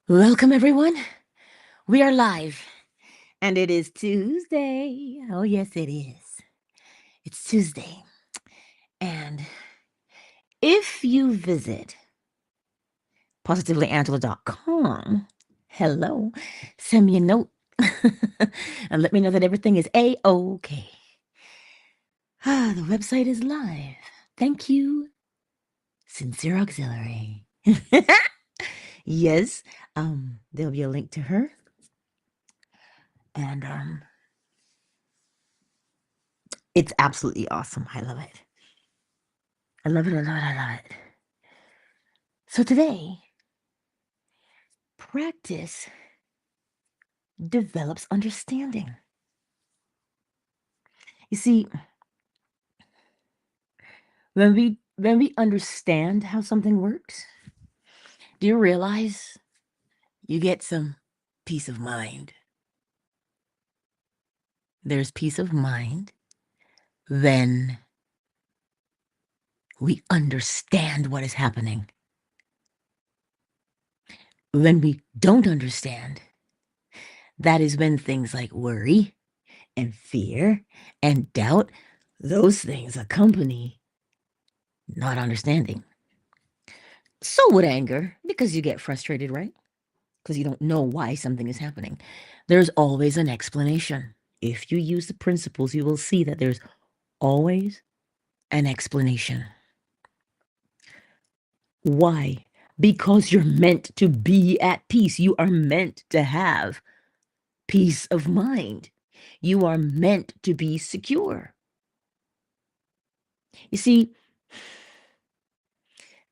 Welcome, everyone. We are live, and it is Tuesday. Oh, yes, it is. It's Tuesday. And if you visit positivelyangela.com, hello, send me a note and let me know that everything is A-OK. The website is live. Thank you, Sincere Auxiliary. Yes, there'll be a link to her. And it's absolutely awesome. I love it. I love it, I love it, I love it. So today, practice develops understanding. You see, when we understand how something works, do you realize you get some peace of mind? There's peace of mind when we understand what is happening. When we don't understand, that is when things like worry and fear and doubt, those things accompany not understanding. So would anger, because you get frustrated, right? Because you don't know why something is happening. There's always an explanation. If you use the principles, you will see that there's always an explanation. Why? Because you're meant to be at peace. You are meant to have peace of mind. You are meant to be secure. You see,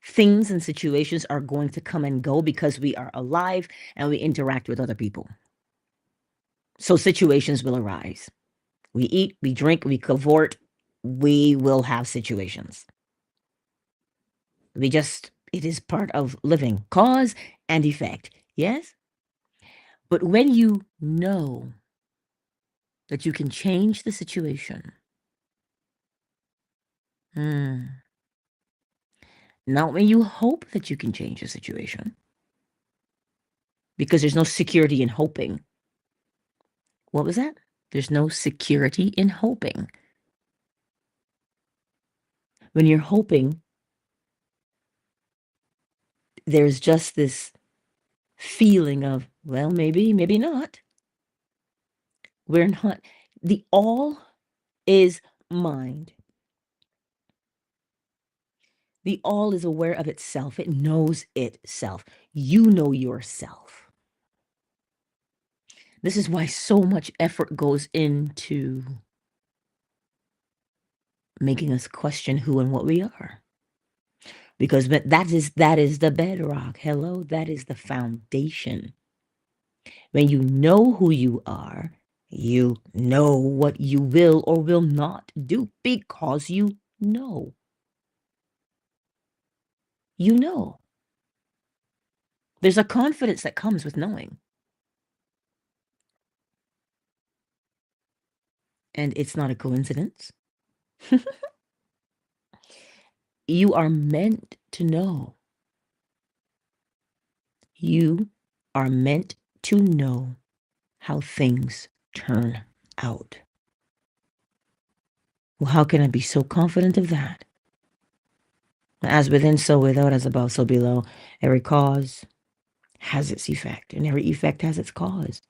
things and situations are going to come and go because we are alive and we interact with other people. So situations will arise. We eat, we drink, we cavort, we will have situations. It is part of living, cause and effect, yes? But when you know that you can change the situation, not when you hope that you can change the situation, because there's no security in hoping. What was that? There's no security in hoping. When you're hoping, there's just this feeling of, well, maybe, maybe not. We're not. The all is mind. The all is aware of itself. It knows itself. You know yourself. This is why so much effort goes into making us question who and what we are. Because that is the bedrock. Hello, that is the foundation. When you know who you are, you know what you will or will not do because you know. You know. There's a confidence that comes with knowing. And it's not a coincidence. You are meant to know. You are meant to know how things turn out. Well, how can I be so confident of that? As within, so without, as above, so below. Every cause has its effect, and every effect has its cause.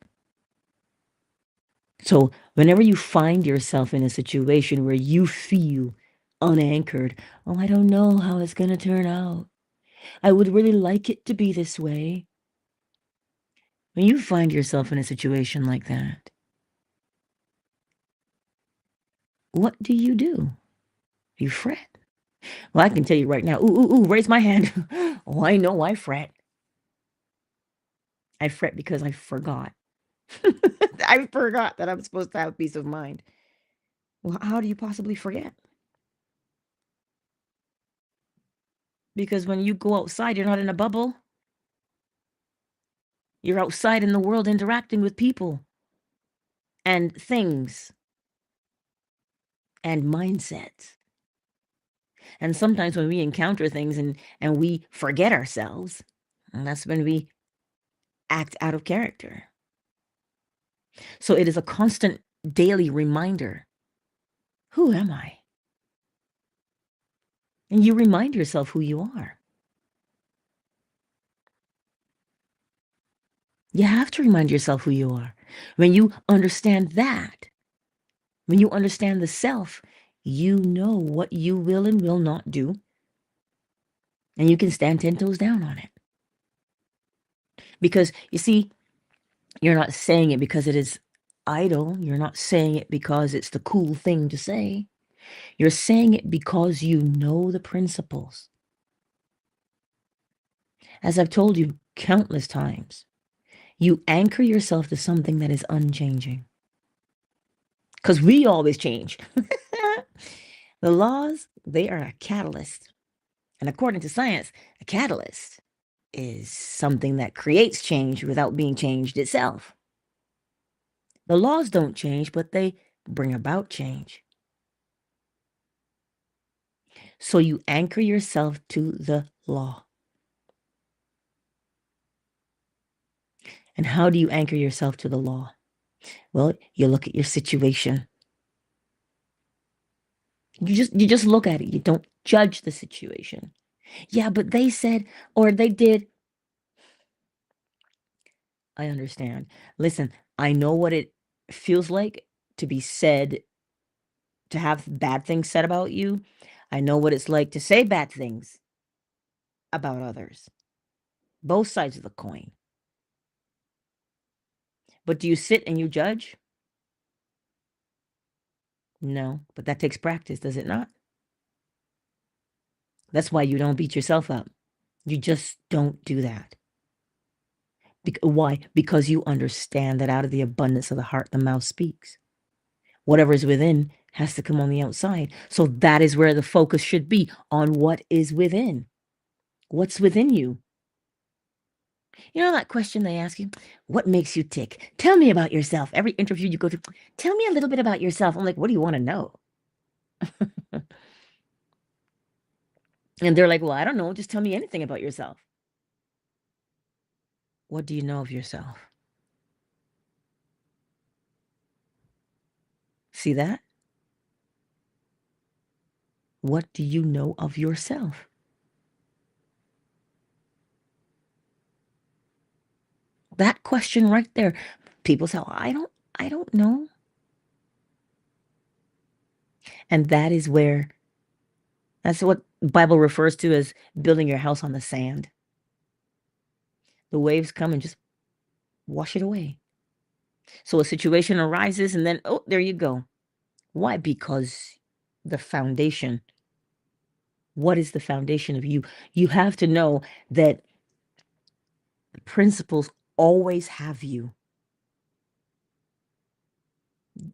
So whenever you find yourself in a situation where you feel unanchored, oh, I don't know how it's going to turn out. I would really like it to be this way. When you find yourself in a situation like that, what do? You fret. Well, I can tell you right now, raise my hand. Oh, I know I fret. I fret because I forgot. I forgot that I'm supposed to have peace of mind. Well, how do you possibly forget? Because when you go outside, you're not in a bubble. You're outside in the world interacting with people and things and mindsets. And sometimes when we encounter things and we forget ourselves, and that's when we act out of character. So it is a constant daily reminder. Who am I? And you remind yourself who you are. You have to remind yourself who you are. When you understand that, when you understand the self, you know what you will and will not do. And you can stand 10 toes down on it. Because you see, you're not saying it because it is idle. You're not saying it because it's the cool thing to say. You're saying it because you know the principles. As I've told you countless times, you anchor yourself to something that is unchanging. Because we always change. The laws, they are a catalyst. And according to science, a catalyst is something that creates change without being changed itself. The laws don't change, but they bring about change. So you anchor yourself to the law. And how do you anchor yourself to the law? Well, you look at your situation. You just look at it. You don't judge the situation. Yeah, but they said or they did. I understand. Listen, I know what it feels like to be said, to have bad things said about you. I know what it's like to say bad things about others. Both sides of the coin. But do you sit and you judge? No, but that takes practice, does it not? That's why you don't beat yourself up. You just don't do that. Why? Because you understand that out of the abundance of the heart, the mouth speaks. Whatever is within has to come on the outside. So that is where the focus should be, on what is within. What's within you? You know that question they ask you? What makes you tick? Tell me about yourself. Every interview you go to, tell me a little bit about yourself. I'm like, what do you want to know? And they're like, well, I don't know. Just tell me anything about yourself. What do you know of yourself? See that? What do you know of yourself? That question right there. People say, I don't know. And that's what Bible refers to as building your house on the sand. The waves come and just wash it away. So a situation arises and then, oh, there you go. Why? Because the foundation. What is the foundation of you? You have to know that the principles always have you.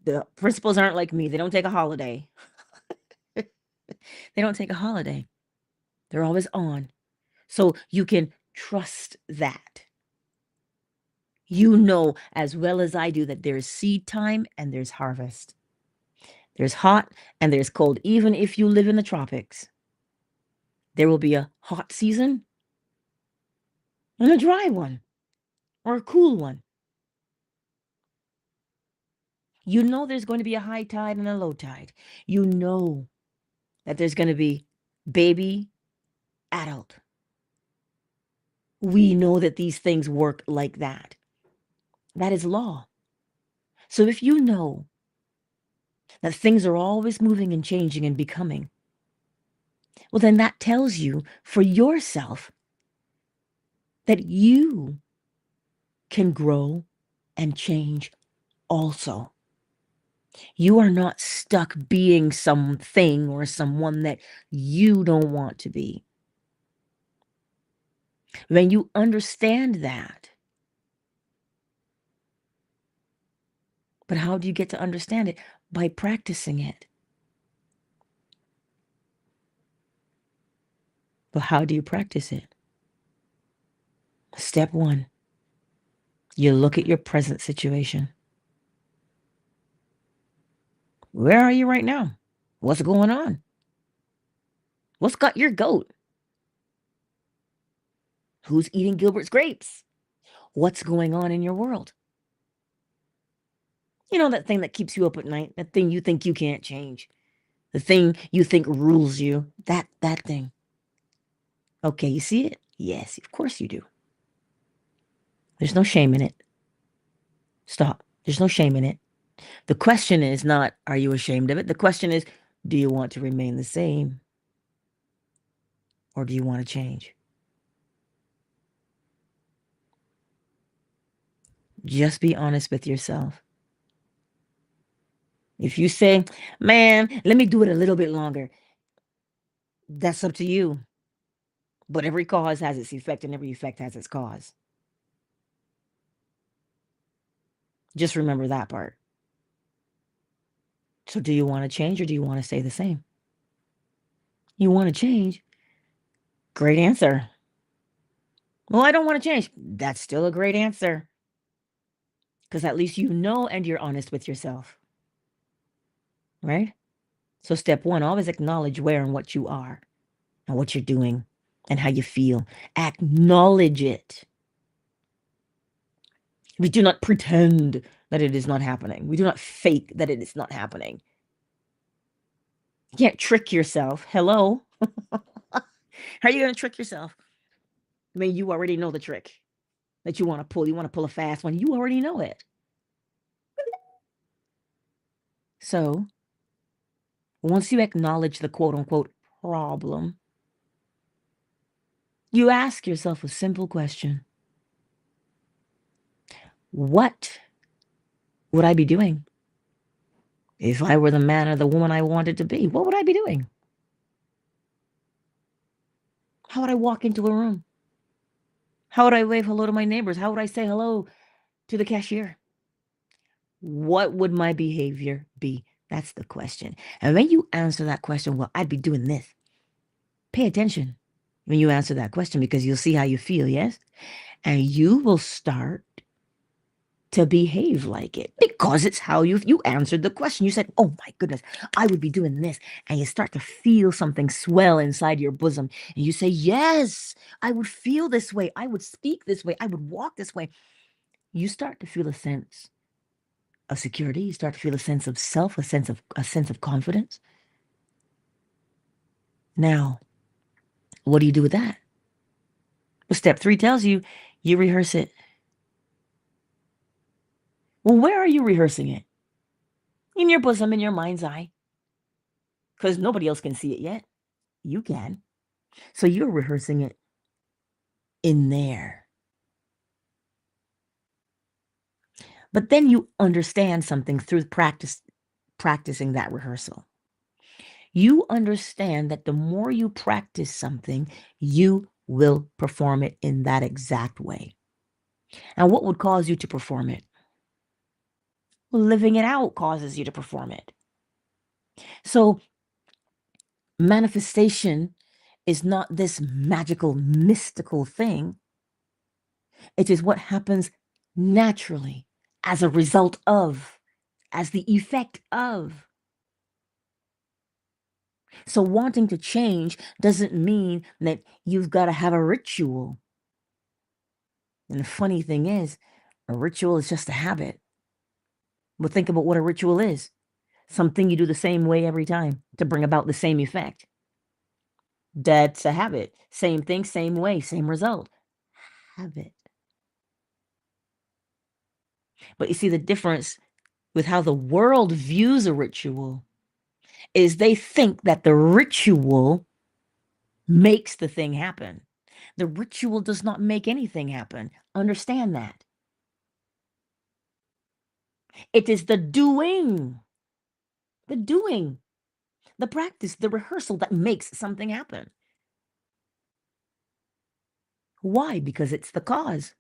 The principles aren't like me. They don't take a holiday. They don't take a holiday. They're always on. So you can trust that. You know as well as I do that there's seed time and there's harvest. There's hot and there's cold. Even if you live in the tropics, there will be a hot season and a dry one or a cool one. You know there's going to be a high tide and a low tide. You know that there's going to be baby, adult. We know that these things work like that. That is law. So if you know that things are always moving and changing and becoming, well, then that tells you for yourself that you can grow and change also. You are not stuck being something or someone that you don't want to be. When you understand that, but how do you get to understand it? By practicing it. But how do you practice it? Step one, you look at your present situation. Where are you right now? What's going on? What's got your goat? Who's eating Gilbert's grapes? what's going on in your world. You know, that thing that keeps you up at night, that thing you think you can't change, the thing you think rules you, that thing. Okay, you see it? Yes, of course you do. There's no shame in it. Stop. There's no shame in it. The question is not, are you ashamed of it? The question is, do you want to remain the same? Or do you want to change? Just be honest with yourself. If you say, man, let me do it a little bit longer, that's up to you. But every cause has its effect and every effect has its cause. Just remember that part. So do you want to change or do you want to stay the same? You want to change? Great answer. Well, I don't want to change. That's still a great answer. Because at least you know and you're honest with yourself. Right? So step one, always acknowledge where and what you are and what you're doing and how you feel. Acknowledge it. We do not pretend that it is not happening. We do not fake that it is not happening. You can't trick yourself. Hello? How are you going to trick yourself? I mean, you already know the trick that you want to pull. You want to pull a fast one. You already know it. So once you acknowledge the quote unquote problem, you ask yourself a simple question. What would I be doing if I were the man or the woman I wanted to be? What would I be doing? How would I walk into a room? How would I wave hello to my neighbors? How would I say hello to the cashier? What would my behavior be? That's the question. And when you answer that question, well, I'd be doing this. Pay attention when you answer that question because you'll see how you feel, yes? And you will start to behave like it because it's how you answered the question. You said, oh my goodness, I would be doing this. And you start to feel something swell inside your bosom. And you say, yes, I would feel this way. I would speak this way. I would walk this way. You start to feel a sense of security. You start to feel a sense of self, a sense of confidence. Now, what do you do with that? Well, step 3 tells you, you rehearse it. Well, where are you rehearsing it? In your bosom, in your mind's eye. Because nobody else can see it yet. You can. So you're rehearsing it in there. But then you understand something through practicing that rehearsal. You understand that the more you practice something, you will perform it in that exact way. And what would cause you to perform it? Living it out causes you to perform it. So manifestation is not this magical, mystical thing. It is what happens naturally as a result of, as the effect of. So wanting to change doesn't mean that you've got to have a ritual. And the funny thing is, a ritual is just a habit. But think about what a ritual is. Something you do the same way every time to bring about the same effect. That's a habit. Same thing, same way, same result. Habit. But you see the difference with how the world views a ritual is they think that the ritual makes the thing happen. The ritual does not make anything happen. Understand that. It is the doing, the practice, the rehearsal that makes something happen. Why? Because it's the cause.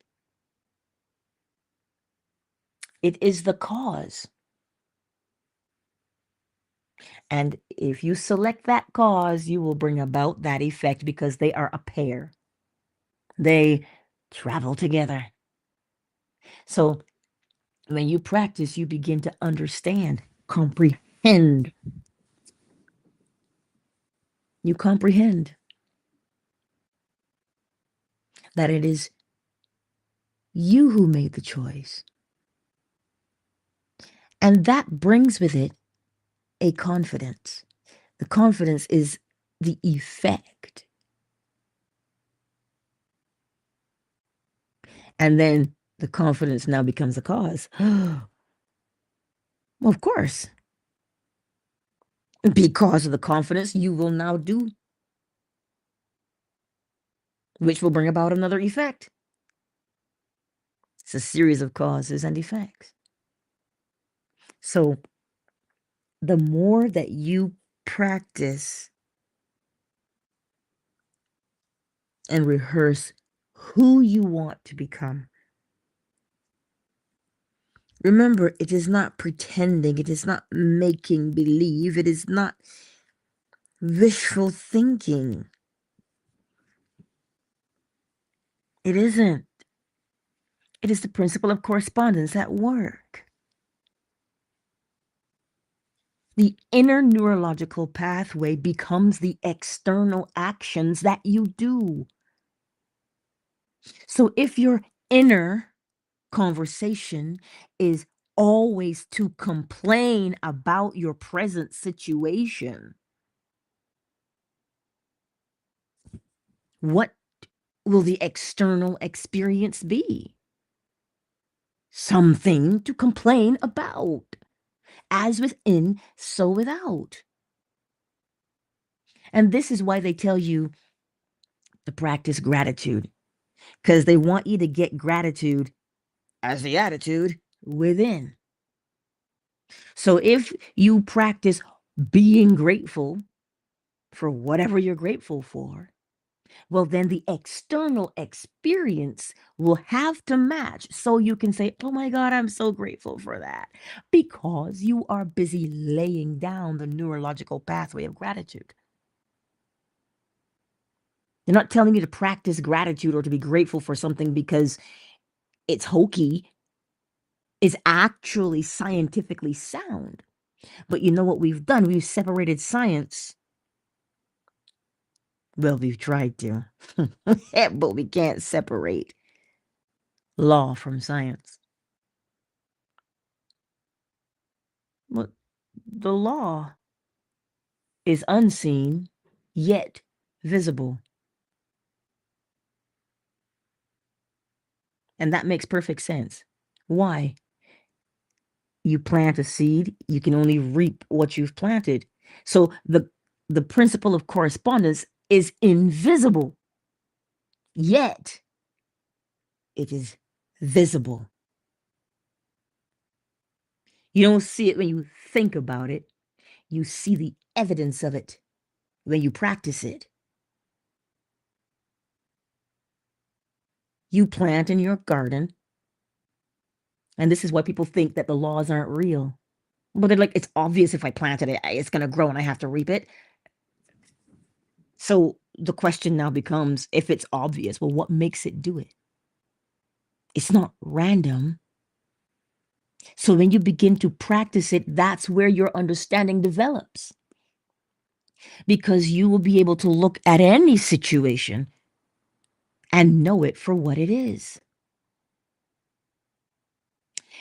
It is the cause. And if you select that cause, you will bring about that effect because they are a pair. They travel together. So when you practice, you begin to understand, comprehend. You comprehend that it is You who made the choice. And that brings with it a confidence. The confidence is the effect. And then the confidence now becomes a cause. Well, of course. Because of the confidence, you will now do, which will bring about another effect. It's a series of causes and effects. So the more that you practice and rehearse who you want to become, remember, it is not pretending, it is not making believe, it is not wishful thinking. It isn't. It is the principle of correspondence at work. The inner neurological pathway becomes the external actions that you do. So if your inner conversation is always to complain about your present situation, what will the external experience be? Something to complain about. As within, so without. And this is why they tell you to practice gratitude, because they want you to get gratitude as the attitude within. So if you practice being grateful for whatever you're grateful for, well, then the external experience will have to match. So you can say, oh my God, I'm so grateful for that, because you are busy laying down the neurological pathway of gratitude. They're not telling you to practice gratitude or to be grateful for something because it's hokey. It's actually scientifically sound. But you know what we've done? We've separated science. Well, we've tried to, but we can't separate law from science. Well, the law is unseen, yet visible. And that makes perfect sense. Why? You plant a seed, you can only reap what you've planted. So the principle of correspondence is invisible, yet it is visible. You don't see it when you think about it. You see the evidence of it when you practice it. You plant in your garden, and this is why people think that the laws aren't real. But they're like, it's obvious if I planted it, it's going to grow and I have to reap it. So the question now becomes, if it's obvious, well, what makes it do it? It's not random. So when you begin to practice it, that's where your understanding develops. Because you will be able to look at any situation and know it for what it is.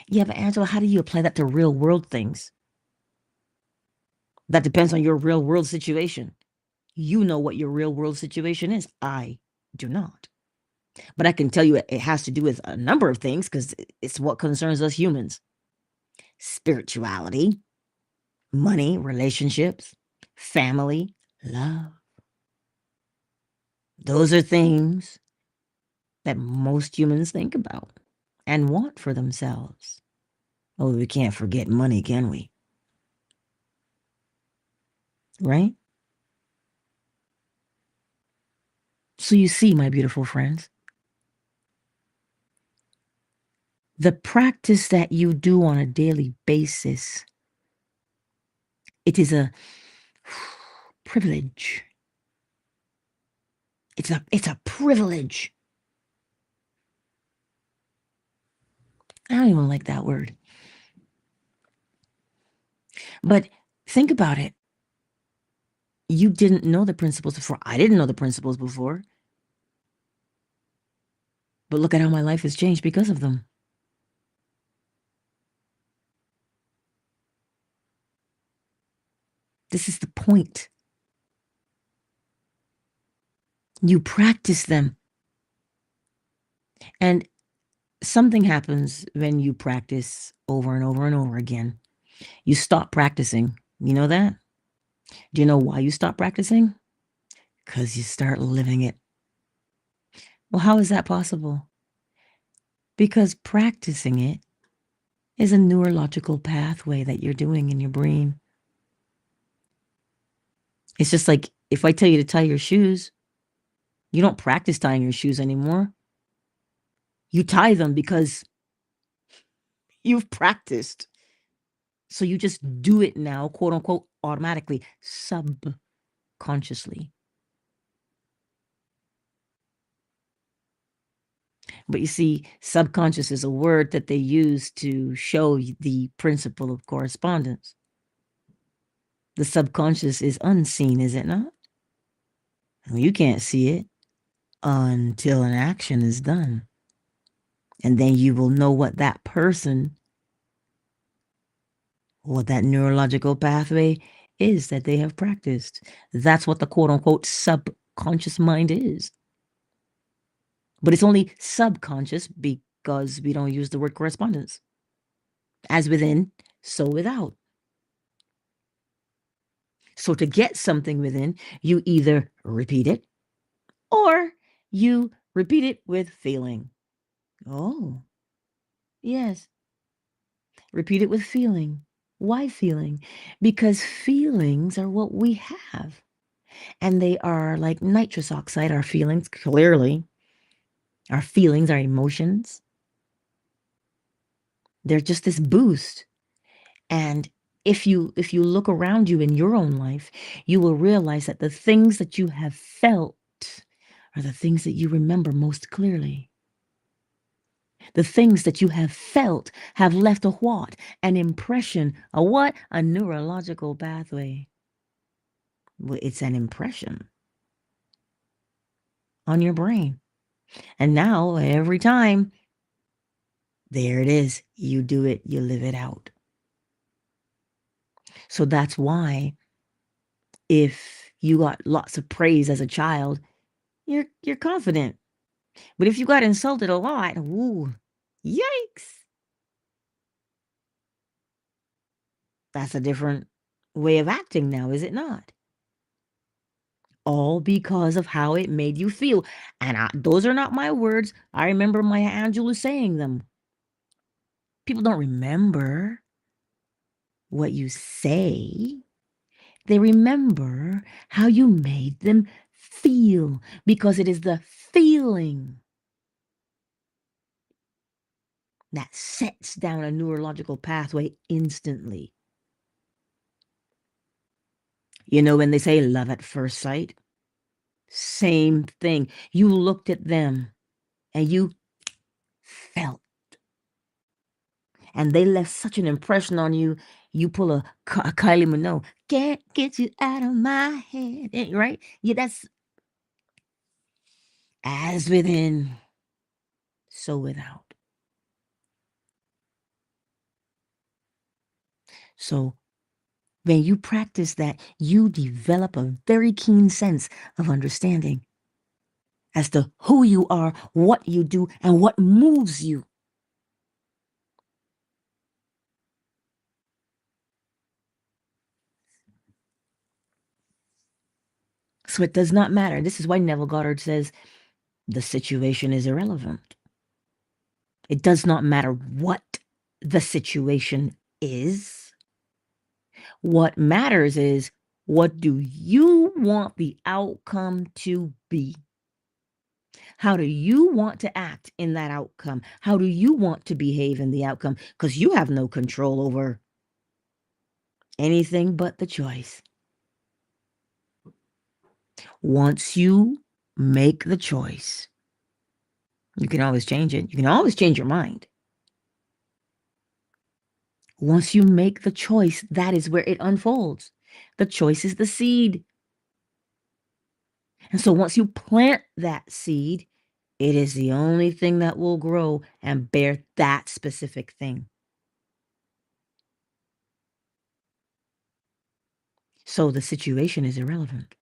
Yeah, but Angela, how do you apply that to real world things? That depends on your real world situation. You know what your real world situation is. I do not. But I can tell you it has to do with a number of things because it's what concerns us humans. Spirituality, money, relationships, family, love. Those are things that most humans think about and want for themselves. Oh, we can't forget money, can we? Right? So you see, my beautiful friends, the practice that you do on a daily basis, it is a privilege. It's a privilege. I don't even like that word. But think about it. You didn't know the principles before. I didn't know the principles before. But look at how my life has changed because of them. This is the point. You practice them. And something happens when you practice over and over and over again. You stop practicing. You know that? Do you know why you stop practicing? Because you start living it. Well, how is that possible? Because practicing it is a neurological pathway that you're doing in your brain. It's just like if I tell you to tie your shoes, you don't practice tying your shoes anymore. You tie them because you've practiced. So you just do it now, quote unquote, automatically, subconsciously. But you see, subconscious is a word that they use to show the principle of correspondence. The subconscious is unseen, is it not? You can't see it until an action is done. And then you will know what that person, what that neurological pathway is that they have practiced. That's what the quote unquote subconscious mind is. But it's only subconscious because we don't use the word correspondence. As within, so without. So to get something within, you either repeat it or you repeat it with feeling. Oh, yes. Repeat it with feeling. Why feeling? Because feelings are what we have. And they are like nitrous oxide, our feelings, clearly. Our feelings, our emotions. They're just this boost. And if you look around you in your own life, you will realize that the things that you have felt are the things that you remember most clearly. The things that you have felt have left a what? An impression. A what? A neurological pathway. Well, it's an impression on your brain. And now, every time, there it is. You do it, you live it out. So that's why if you got lots of praise as a child, you're confident. But if you got insulted a lot, ooh, yikes. That's a different way of acting now, is it not? All because of how it made you feel. And those are not my words. I remember Maya Angelou saying them. People don't remember what you say. They remember how you made them feel, because it is the feeling that sets down a neurological pathway instantly. You know, when they say love at first sight, same thing. You looked at them and you felt, and they left such an impression on you. You pull a Kylie Minogue, can't get you out of my head, right? Yeah, that's as within, so without. So when you practice that, you develop a very keen sense of understanding as to who you are, what you do, and what moves you. So it does not matter. This is why Neville Goddard says the situation is irrelevant. It does not matter what the situation is. What matters is, what do you want the outcome to be? How do you want to act in that outcome? How do you want to behave in the outcome? Because you have no control over anything but the choice. Once you make the choice, you can always change it. You can always change your mind. Once you make the choice, that is where it unfolds. The choice is the seed. And so once you plant that seed, It is the only thing that will grow and bear that specific thing. So the situation is irrelevant.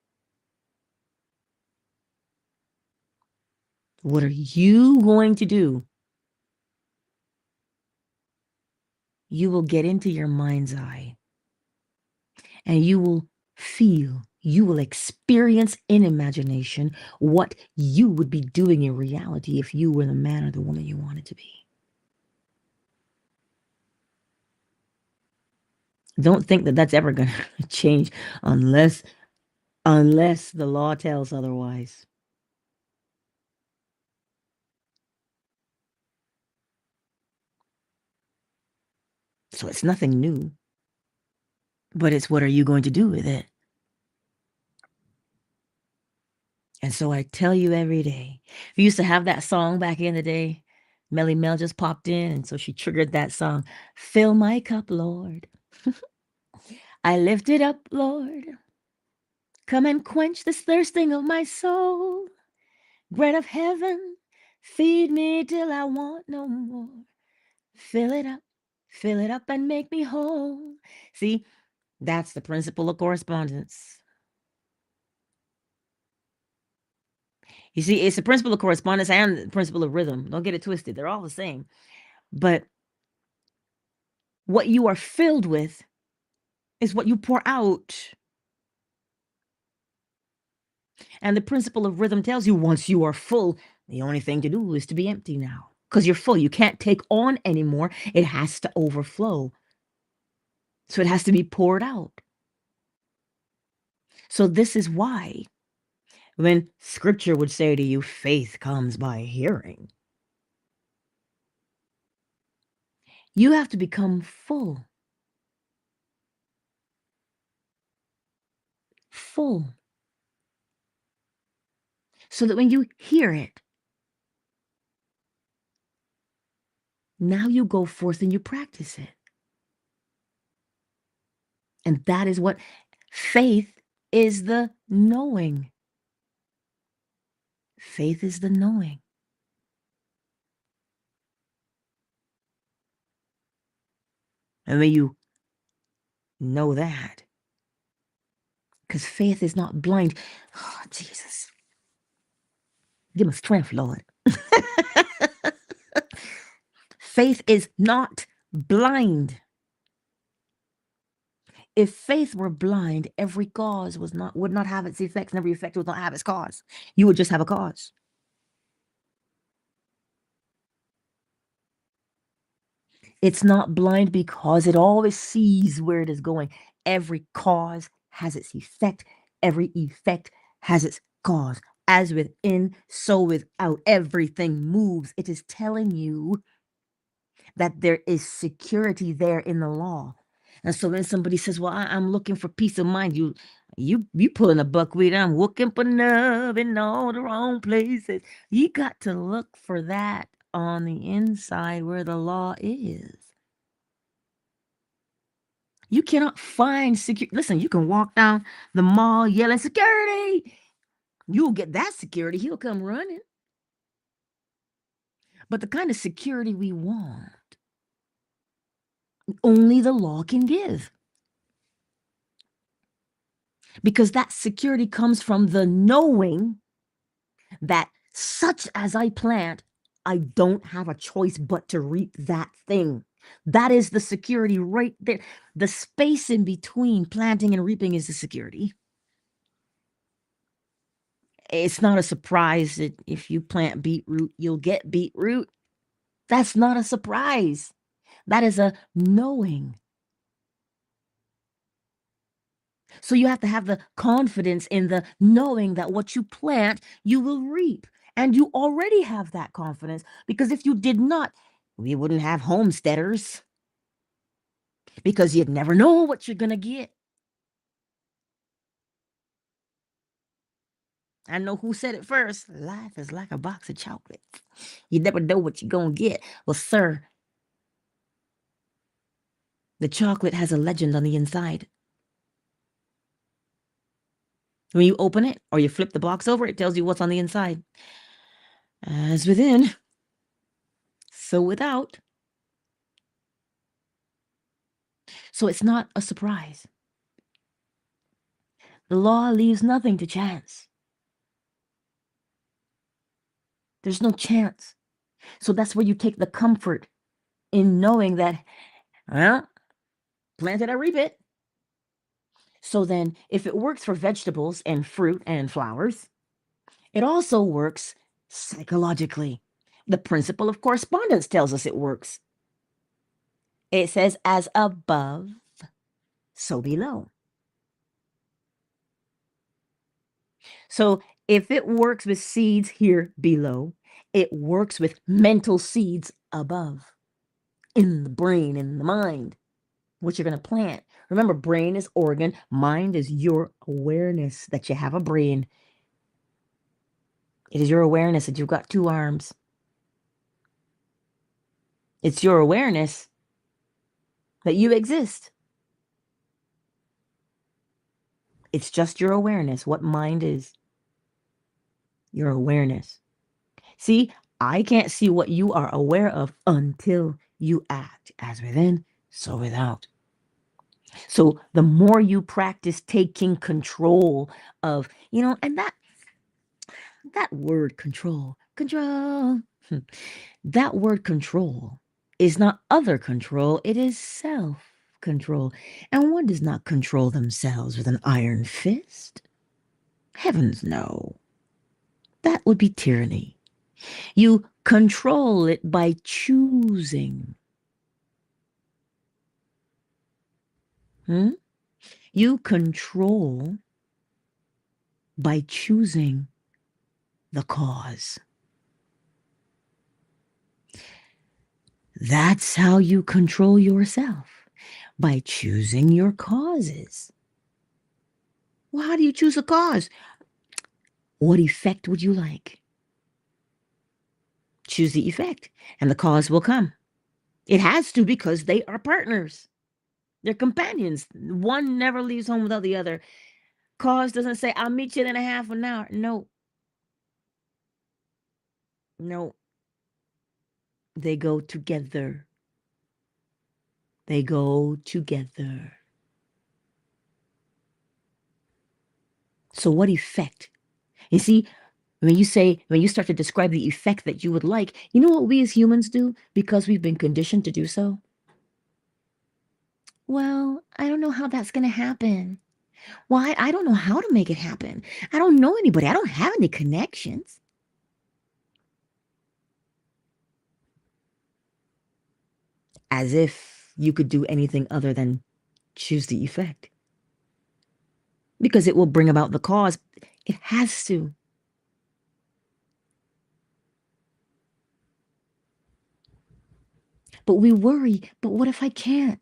What are you going to do? You will get into your mind's eye and you will feel, you will experience in imagination what you would be doing in reality if you were the man or the woman you wanted to be. Don't think that that's ever going to change unless the law tells otherwise. So it's nothing new, but it's what are you going to do with it? And so I tell you every day, we used to have that song back in the day. Melly Mel just popped in, and so she triggered that song. Fill my cup, Lord. I lift it up, Lord. Come and quench this thirsting of my soul. Bread of heaven, feed me till I want no more. Fill it up and make me whole. See, that's the principle of correspondence. You see, it's the principle of correspondence and the principle of rhythm. Don't get it twisted. They're all the same. But what you are filled with is what you pour out. And the principle of rhythm tells you once you are full, the only thing to do is to be empty now. Because you're full. You can't take on anymore. It has to overflow. So it has to be poured out. So this is why when scripture would say to you, faith comes by hearing, you have to become full. Full. So that when you hear it, now you go forth and you practice it. And that is what faith is, the knowing. Faith is the knowing. And when you know that, because faith is not blind. Oh, Jesus. Give me strength, Lord. Faith is not blind. If faith were blind, every cause would not have its effects, and every effect would not have its cause. You would just have a cause. It's not blind because it always sees where it is going. Every cause has its effect. Every effect has its cause. As within, so without. Everything moves. It is telling you that there is security there in the law. And so when somebody says, well, I'm looking for peace of mind, you pulling a buckwheat, I'm looking for love in all the wrong places. You got to look for that on the inside where the law is. You cannot find security. Listen, you can walk down the mall yelling, security. You'll get that security. He'll come running. But the kind of security we want, only the law can give. Because that security comes from the knowing that such as I plant, I don't have a choice but to reap that thing. That is the security right there. The space in between planting and reaping is the security. It's not a surprise that if you plant beetroot, you'll get beetroot. That's not a surprise. That is a knowing. So you have to have the confidence in the knowing that what you plant, you will reap. And you already have that confidence, because if you did not, we wouldn't have homesteaders, because you'd never know what you're going to get. I know who said it first. Life is like a box of chocolates. You never know what you're going to get. Well, sir, the chocolate has a legend on the inside. When you open it or you flip the box over, it tells you what's on the inside. As within, so without. So it's not a surprise. The law leaves nothing to chance. There's no chance. So that's where you take the comfort in knowing that, well, planted, I reap it. So then, if it works for vegetables and fruit and flowers, it also works psychologically. The principle of correspondence tells us it works. It says, as above, so below. So if it works with seeds here below, it works with mental seeds above, in the brain, in the mind, what you're going to plant. Remember, brain is organ, mind is your awareness that you have a brain. It is your awareness that you've got 2 arms. It's your awareness that you exist. It's just your awareness. What mind is? Your awareness. See, I can't see what you are aware of until you act as within, so without. So the more you practice taking control of, and that word control, that word control is not other control, it is self-control. And one does not control themselves with an iron fist. Heavens no. That would be tyranny. You control it by choosing. You control by choosing the cause. That's how you control yourself, by choosing your causes. Well, how do you choose a cause? What effect would you like? Choose the effect, and the cause will come. It has to, because they are partners. They're companions. One never leaves home without the other. Cause doesn't say, I'll meet you in a half an hour. No. No. They go together. They go together. So what effect? You see, when you start to describe the effect that you would like, you know what we as humans do because we've been conditioned to do so? Well, I don't know how that's going to happen. Well, I don't know how to make it happen. I don't know anybody. I don't have any connections. As if you could do anything other than choose the effect. Because it will bring about the cause. It has to. But we worry, but what if I can't?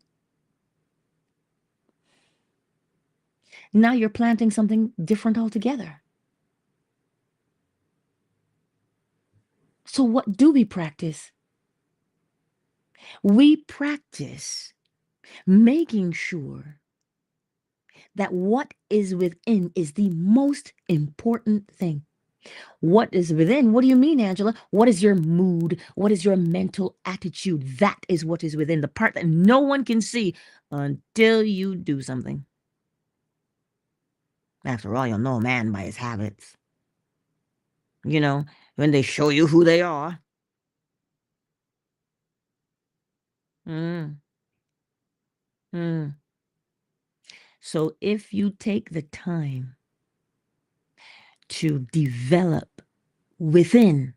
Now you're planting something different altogether. So what do we practice? We practice making sure that what is within is the most important thing. What is within? What do you mean, Angela? What is your mood? What is your mental attitude? That is what is within, the part that no one can see until you do something. After all, you'll know a man by his habits. When they show you who they are. Mm. Mm. So if you take the time to develop within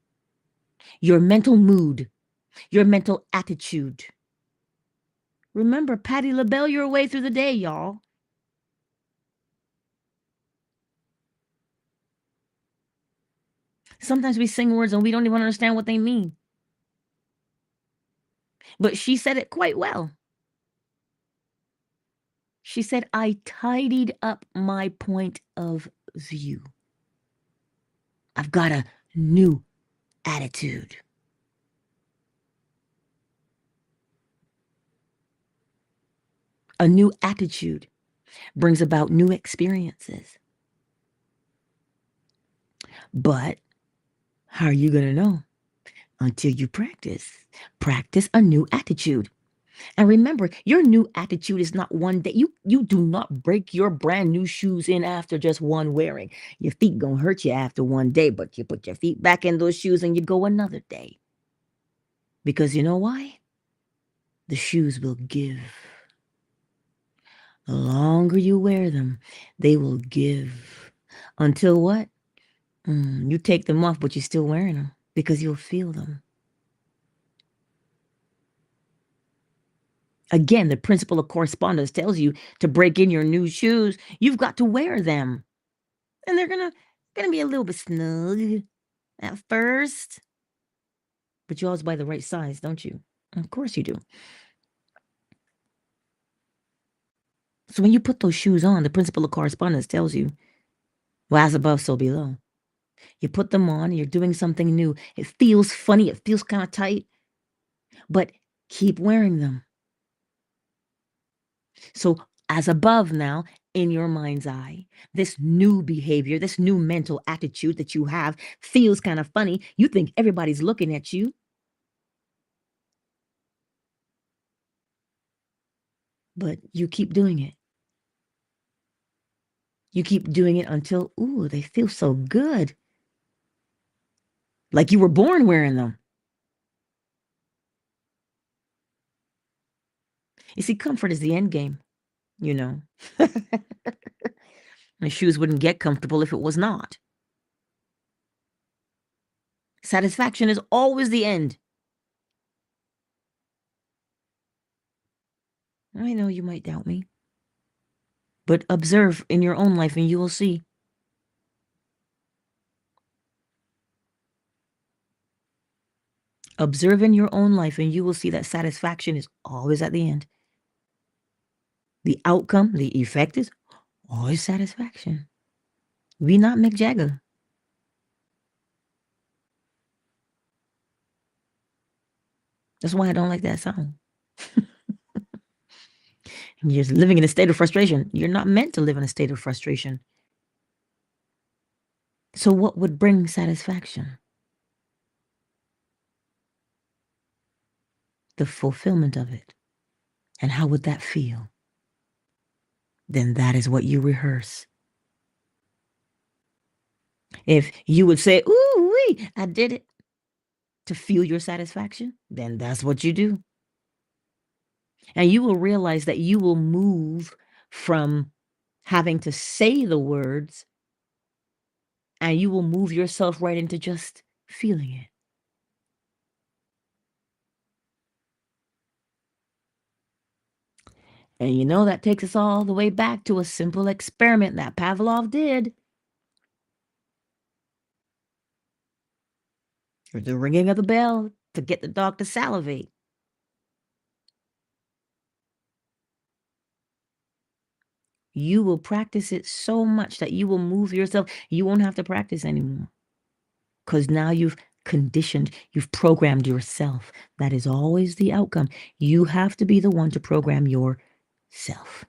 your mental mood, your mental attitude. Remember, Patti LaBelle your way through the day, y'all. Sometimes we sing words and we don't even understand what they mean. But she said it quite well. She said, I tidied up my point of view. I've got a new attitude. A new attitude brings about new experiences. But How are you going to know? Until you practice. Practice a new attitude. And remember, your new attitude is not one day. You do not break your brand new shoes in after just one wearing. Your feet gonna hurt you after one day, but you put your feet back in those shoes and you go another day. Because you know why? The shoes will give. The longer you wear them, they will give. Until what? You take them off, but you're still wearing them because you'll feel them. Again, the principle of correspondence tells you to break in your new shoes, you've got to wear them. And they're gonna be a little bit snug at first. But you always buy the right size, don't you? Of course you do. So when you put those shoes on, the principle of correspondence tells you, well, as above, so below. You put them on, you're doing something new. It feels funny, it feels kind of tight, but keep wearing them. So as above now, in your mind's eye, this new behavior, this new mental attitude that you have feels kind of funny. You think everybody's looking at you. But you keep doing it. You keep doing it until, ooh, they feel so good. Like you were born wearing them. You see, comfort is the end game, you know. My shoes wouldn't get comfortable if it was not. Satisfaction is always the end. I know you might doubt me, but observe in your own life and you will see. Observe in your own life and you will see that satisfaction is always at the end. The outcome, the effect is always satisfaction. We not Mick Jagger. That's why I don't like that song. You're just living in a state of frustration. You're not meant to live in a state of frustration. So what would bring satisfaction? The fulfillment of it. And how would that feel? Then that is what you rehearse. If you would say, ooh, wee, I did it to feel your satisfaction, then that's what you do. And you will realize that you will move from having to say the words and you will move yourself right into just feeling it. And you know, that takes us all the way back to a simple experiment that Pavlov did. Or the ringing of the bell to get the dog to salivate. You will practice it so much that you will move yourself. You won't have to practice anymore. Because now you've conditioned, you've programmed yourself. That is always the outcome. You have to be the one to program yourself.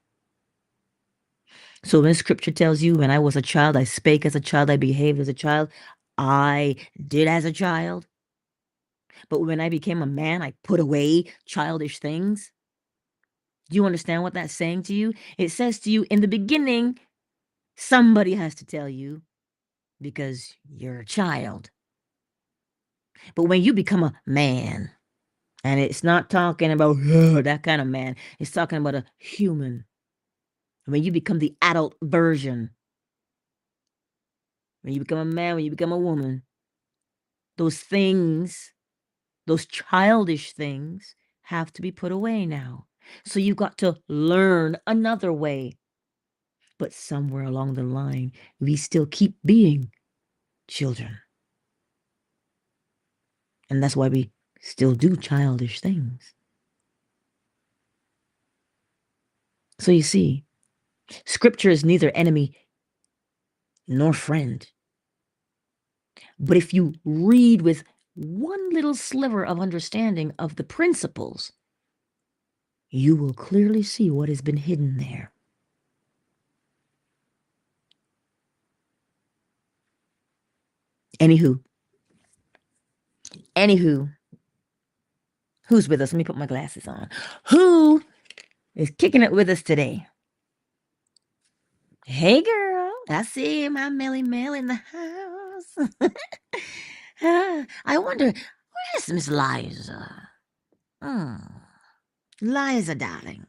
So when scripture tells you, when I was a child, I spake as a child, I behaved as a child, I did as a child. But when I became a man, I put away childish things. Do you understand what that's saying to you? It says to you, in the beginning, somebody has to tell you because you're a child. But when you become a man, and it's not talking about that kind of man, it's talking about a human. When you become the adult version, when you become a man, when you become a woman, those things, those childish things have to be put away now. So you've got to learn another way. But somewhere along the line, we still keep being children. And that's why we still do childish things. So you see, scripture is neither enemy nor friend. But if you read with one little sliver of understanding of the principles, you will clearly see what has been hidden there. Anywho, Anywho, who's with us? Let me put my glasses on. Who is kicking it with us today? Hey, girl. I see my Melly Mel in the house. I wonder, where's Miss Liza? Liza, darling.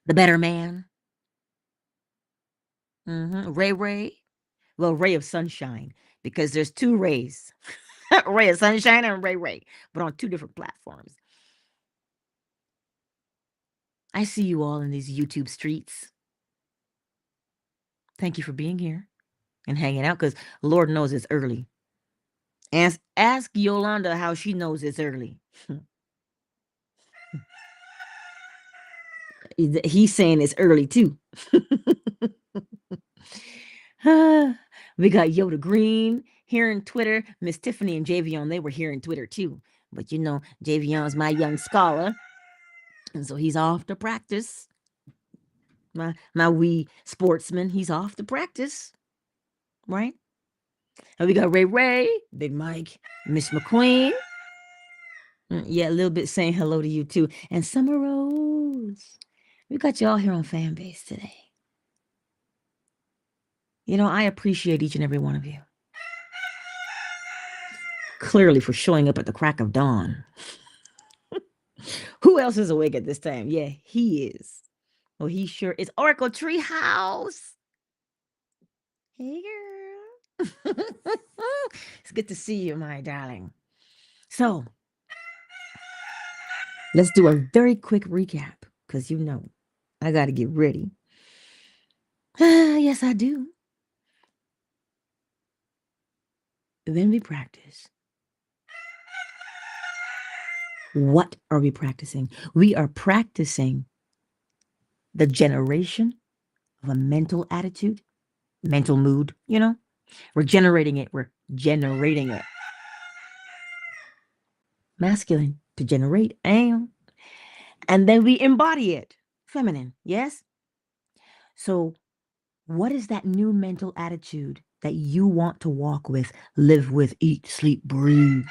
The better man. Ray Ray. Well, ray of sunshine, because there's two rays. Ray of sunshine and Ray Ray, but on two different platforms. I see you all in these YouTube streets. Thank you for being here and hanging out, because Lord knows it's early. Ask Yolanda how she knows it's early. He's saying it's early too. We got Yoda Green here in Twitter. Miss Tiffany and Javion, they were here in Twitter too. But you know, Javion's my young scholar. And so he's off to practice. My wee sportsman, he's off to practice. Right? And we got Ray Ray, Big Mike, Miss McQueen. Yeah, a little bit saying hello to you too. And Summer Rose. We got you all here on Fanbase today. You know, I appreciate each and every one of you. Clearly for showing up at the crack of dawn. Who else is awake at this time? Yeah, he is. Oh, he sure is. Oracle Treehouse. Hey, girl. It's good to see you, my darling. So, let's do a very quick recap, because you know, I got to get ready. Yes, I do. Then we practice. What are we practicing? We are practicing the generation of a mental attitude, mental mood, you know? We're generating it. We're generating it. Masculine, to generate, and then we embody it. Feminine, yes? So, what is that new mental attitude that you want to walk with, live with, eat, sleep, breathe?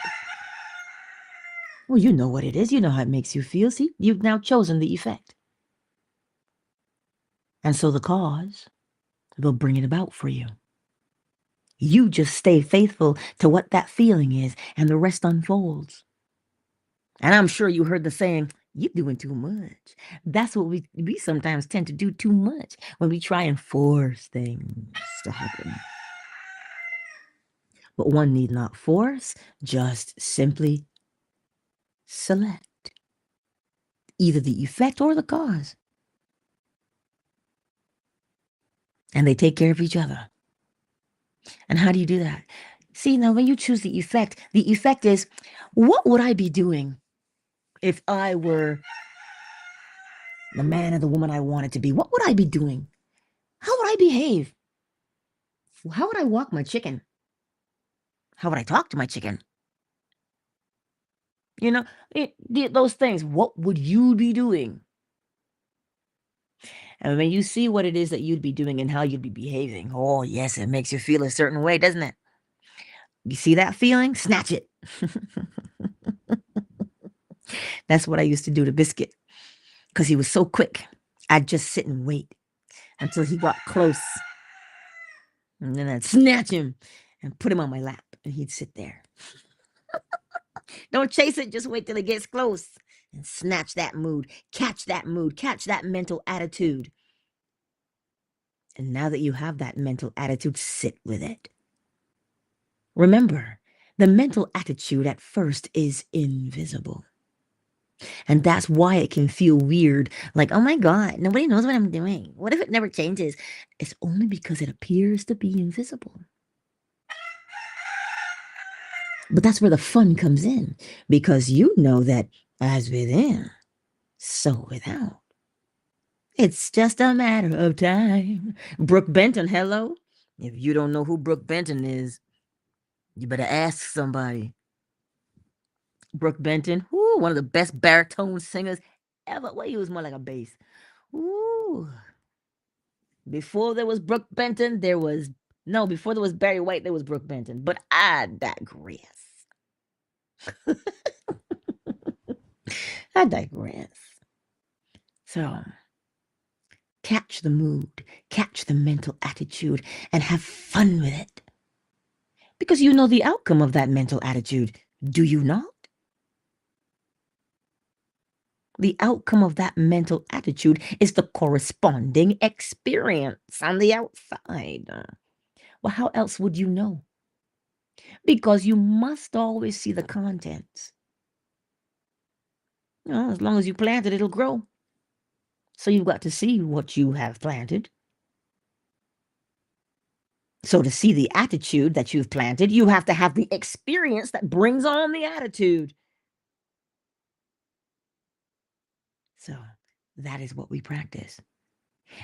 Well, you know what it is. You know how it makes you feel. See, you've now chosen the effect. And so the cause will bring it about for you. You just stay faithful to what that feeling is, and the rest unfolds. And I'm sure you heard the saying, you're doing too much. That's what we sometimes tend to do too much when we try and force things to happen. But one need not force, just simply select either the effect or the cause. And they take care of each other. And how do you do that? See, now when you choose the effect is, what would I be doing if I were the man or the woman I wanted to be? What would I be doing? How would I behave? How would I walk my chicken? How would I talk to my chicken? You know, those things. What would you be doing? And when you see what it is that you'd be doing and how you'd be behaving, oh, yes, it makes you feel a certain way, doesn't it? You see that feeling? Snatch it. That's what I used to do to Biscuit, because he was so quick. I'd just sit and wait until he got close. And then I'd snatch him and put him on my lap, and he'd sit there. Don't chase it. Just wait till it gets close and snatch that mood. Catch that mood. Catch that mental attitude. And now that you have that mental attitude, sit with it. Remember, the mental attitude at first is invisible. And that's why it can feel weird. Like, oh my God, nobody knows what I'm doing. What if it never changes? It's only because it appears to be invisible. But that's where the fun comes in, because you know that as within, so without. It's just a matter of time. Brooke Benton, hello? If you don't know who Brooke Benton is, you better ask somebody. Brooke Benton, one of the best baritone singers ever. Well, he was more like a bass. Ooh. Before there was Brooke Benton, before there was Barry White, there was Brooke Benton. But I digress. I digress. So, catch the mood, catch the mental attitude, and have fun with it. Because you know the outcome of that mental attitude, do you not? The outcome of that mental attitude is the corresponding experience on the outside. Well, how else would you know? Because you must always see the contents. You know, as long as you plant it, it'll grow. So you've got to see what you have planted. So to see the attitude that you've planted, you have to have the experience that brings on the attitude. So that is what we practice.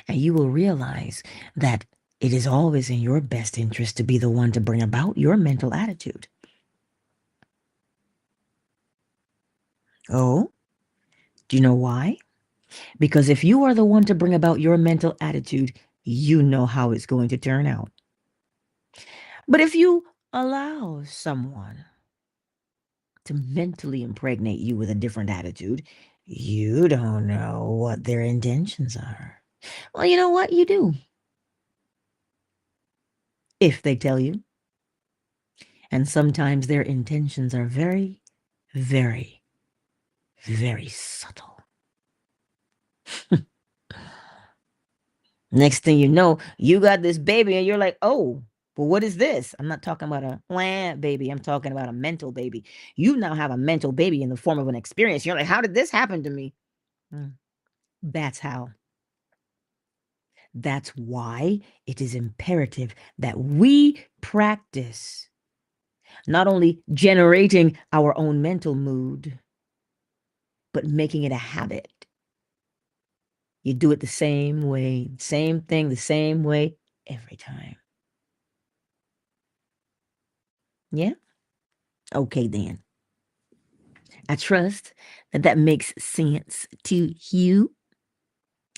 And you will realize that it is always in your best interest to be the one to bring about your mental attitude. Oh, do you know why? Because if you are the one to bring about your mental attitude, you know how it's going to turn out. But if you allow someone to mentally impregnate you with a different attitude, you don't know what their intentions are. Well, you know what? You do. If they tell you. And sometimes their intentions are very, very, very subtle. Next thing you know, you got this baby and you're like, oh, but what is this? I'm not talking about a wah baby. I'm talking about a mental baby. You now have a mental baby in the form of an experience. You're like, how did this happen to me? That's how. That's why it is imperative that we practice not only generating our own mental mood, but making it a habit. You do it the same way, same thing, the same way every time. Yeah? Okay, then. I trust that that makes sense to you.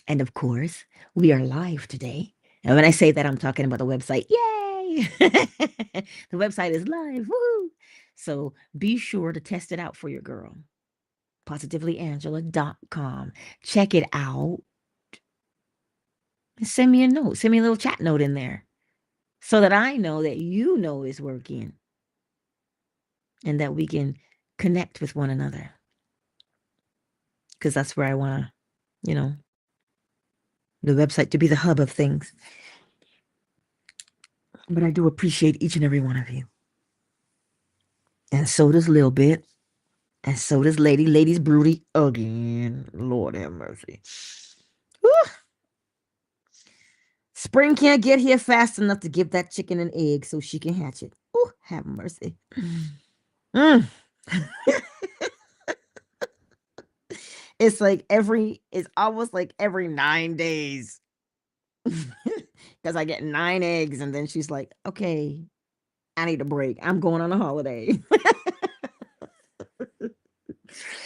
And of course, we are live today. And when I say that, I'm talking about the website. Yay! The website is live. Woo! So be sure to test it out for your girl. PositivelyAngela.com. Check it out. Send me a note. Send me a little chat note in there so that I know that you know it's working and that we can connect with one another. Because that's where I want to, the website to be the hub of things. But I do appreciate each and every one of you. And so does Lil Bit. And so does Lady. Lady's broody again. Lord have mercy. Whew. Spring can't get here fast enough to give that chicken an egg so she can hatch it. Oh, have mercy. It's almost like every 9 days. Because I get 9 eggs and then she's like, okay, I need a break. I'm going on a holiday.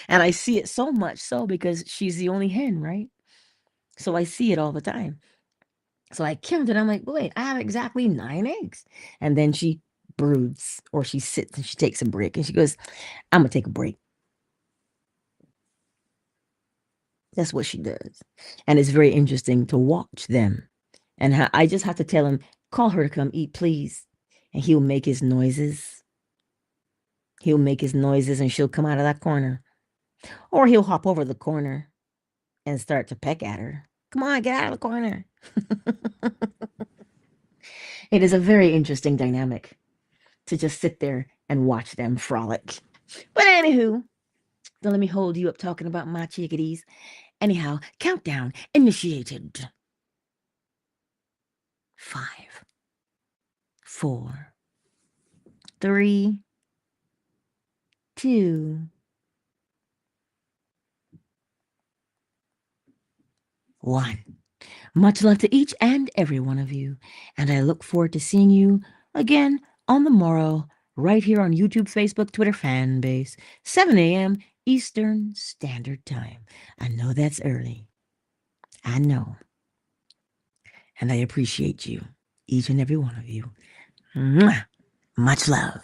And I see it so much so because she's the only hen, right? So I see it all the time. So I counted. I'm like, wait, I have exactly 9 eggs. And then she broods or she sits and she takes a break and she goes, I'm going to take a break. That's what she does. And it's very interesting to watch them. And I just have to tell him, call her to come eat, please. And he'll make his noises. He'll make his noises and she'll come out of that corner. Or he'll hop over the corner and start to peck at her. Come on, get out of the corner. It is a very interesting dynamic to just sit there and watch them frolic. But anywho, don't let me hold you up talking about my chickadees. Anyhow, countdown initiated. 5, 4, 3, 2, 1. Much love to each and every one of you, and I look forward to seeing you again on the morrow, right here on YouTube, Facebook, Twitter fan base, 7 a.m. Eastern Standard Time. I know that's early. I know. And I appreciate you, each and every one of you. Mwah! Much love.